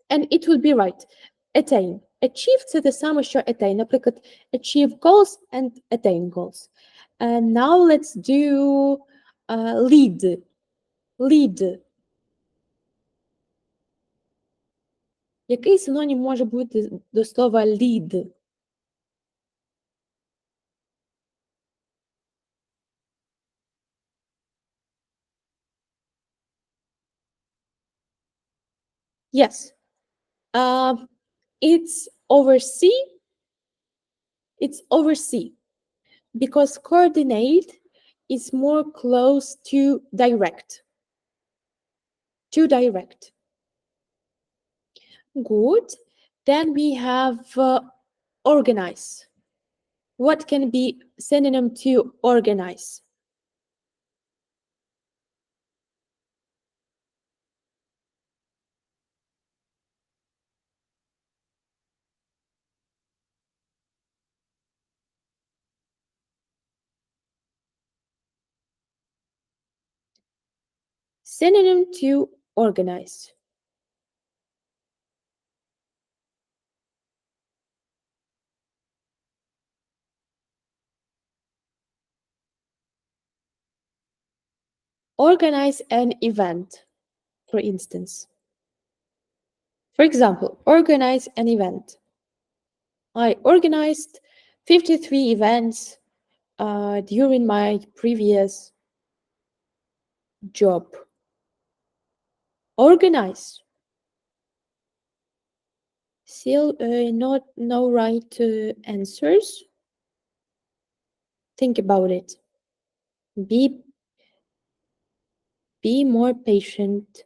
And it will be right. Attain. Achieve – це те саме, що attain. Наприклад, achieve goals and attain goals. And now let's do lead. Lead. Який синонім може бути до слова lead? Yes. It's oversee. It's oversee. Because coordinate is more close to direct. To direct. Good. Then we have organize. What can be synonym to organize? Synonym to organize. Organize an event, for instance. For example, organize an event. I organized 53 events during my previous job. Organize. Still not no right answers. Think about it. Be be more patient.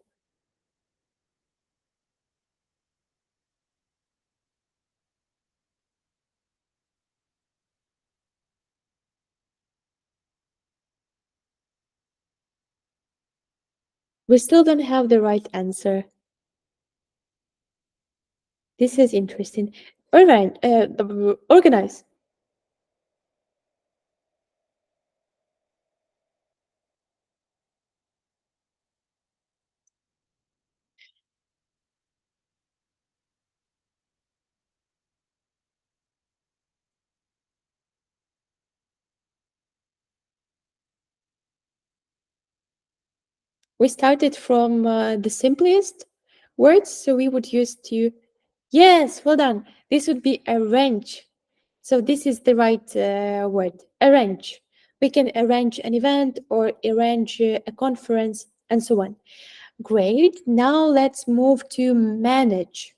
We still don't have the right answer. This is interesting. All right, organize. We started from the simplest words, so we would use to. Yes, well done. This would be arrange. So this is the right word. Arrange. We can arrange an event or arrange a conference and so on. Great. Now let's move to manage.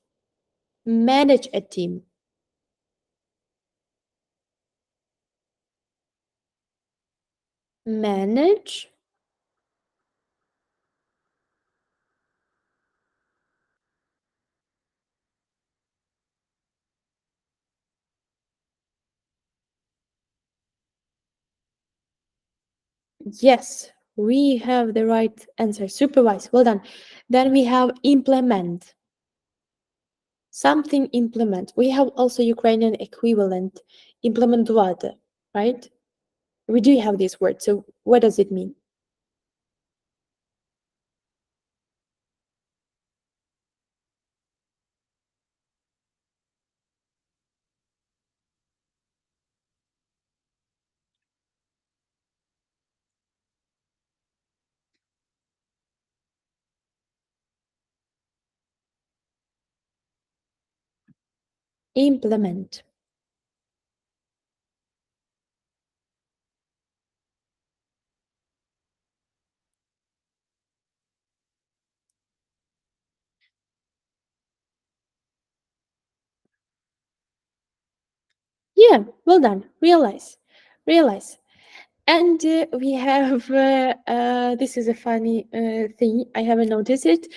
Manage a team. Manage. Yes, we have the right answer. Supervise. Well done. Then we have implement. Something implement. We have also Ukrainian equivalent. Implementувати, right? We do have this word. So what does it mean? Implement. Yeah, well done. Realize. Realize. And we have, this is a funny thing, I haven't noticed it.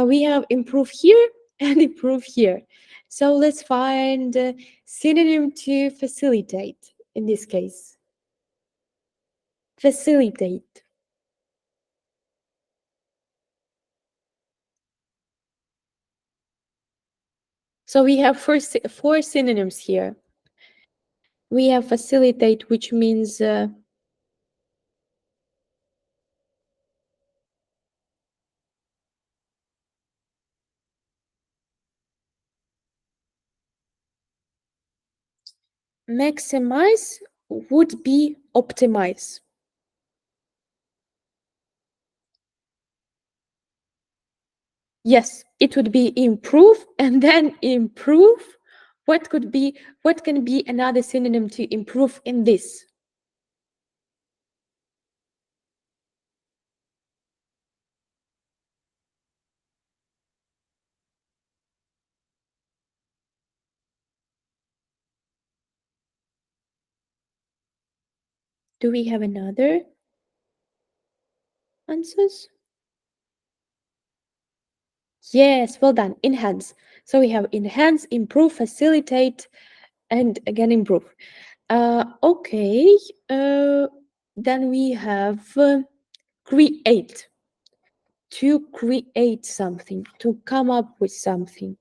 We have improve here and improve here. So let's find synonym to facilitate in this case. Facilitate. So we have four synonyms here. We have facilitate, which means maximize would be optimize. Yes, it would be improve and then improve. What can be another synonym to improve in this? Do we have another answers? Yes, well done. Enhance. So we have enhance, improve, facilitate, and again improve. Okay. Then we have create. To create something, to come up with something.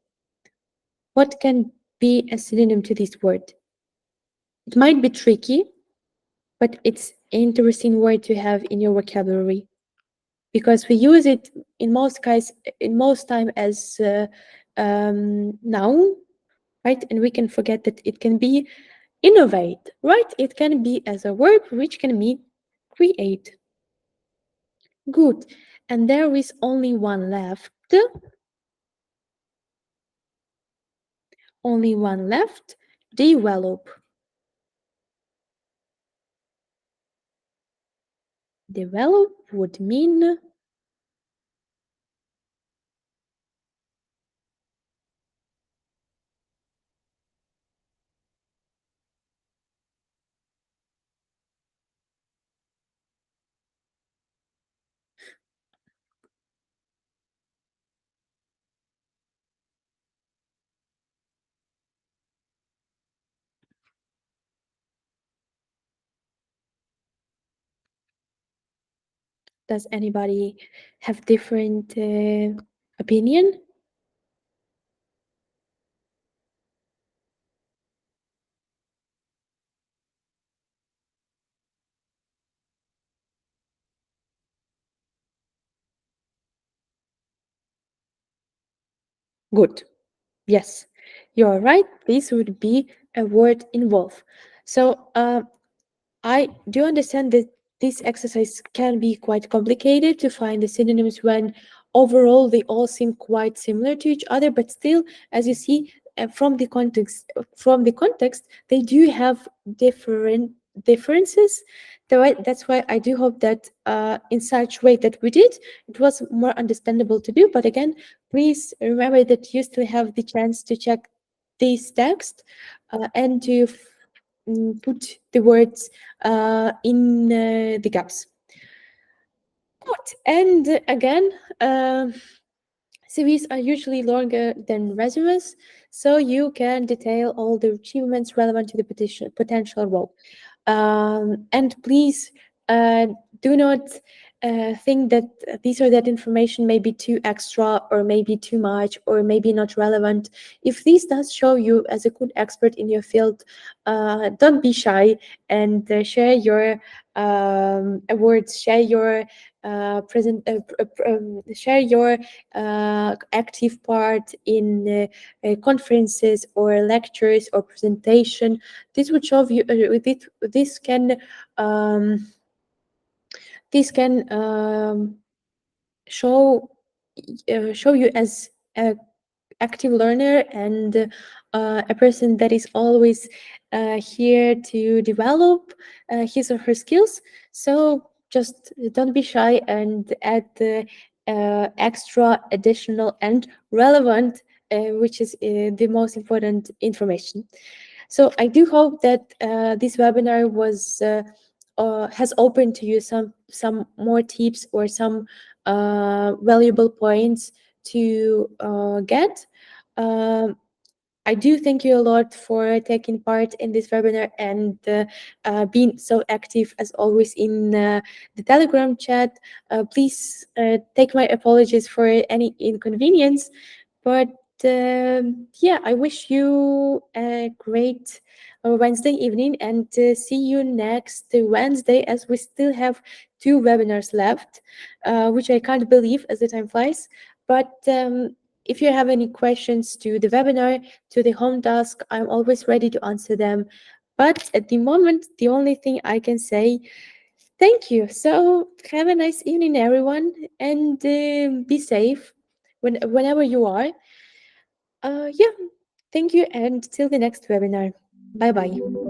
What can be a synonym to this word? It might be tricky, but it's an interesting word to have in your vocabulary because we use it in most time as noun, right? And we can forget that it can be innovate, right? It can be as a verb which can mean create. Good. And there is only one left. Only one left. Develop. Develop would mean does anybody have different opinion? Good. Yes, you're right. This would be a word involve. So I do understand that this exercise can be quite complicated to find the synonyms when overall they all seem quite similar to each other, but still, as you see from the context, they do have different differences. That's why I do hope that in such way that we did, it was more understandable to do. But again, please remember that you still have the chance to check this text and to put the words in the gaps. Good. And again, CVs are usually longer than resumes, so you can detail all the achievements relevant to the potential role. And please uh, do not think that this or that information may be too extra or maybe too much or maybe not relevant. If this does show you as a good expert in your field, don't be shy and share your awards, share your share your active part in conferences or lectures or presentation. This would show you this can um, this can show show you as a active learner and a person that is always here to develop his or her skills. So just don't be shy and add the extra, additional, and relevant, which is the most important information. So I do hope that this webinar was has opened to you some more tips or some valuable points to get. Um, I do thank you a lot for taking part in this webinar and being so active as always in the Telegram chat. Please take my apologies for any inconvenience, but yeah, I wish you a great Wednesday evening and see you next Wednesday as we still have two webinars left, which I can't believe as the time flies. But if you have any questions to the webinar, to the home task, I'm always ready to answer them. But at the moment, the only thing I can say, thank you. So have a nice evening, everyone, and be safe whenever you are. Yeah, thank you, and till the next webinar. Bye bye.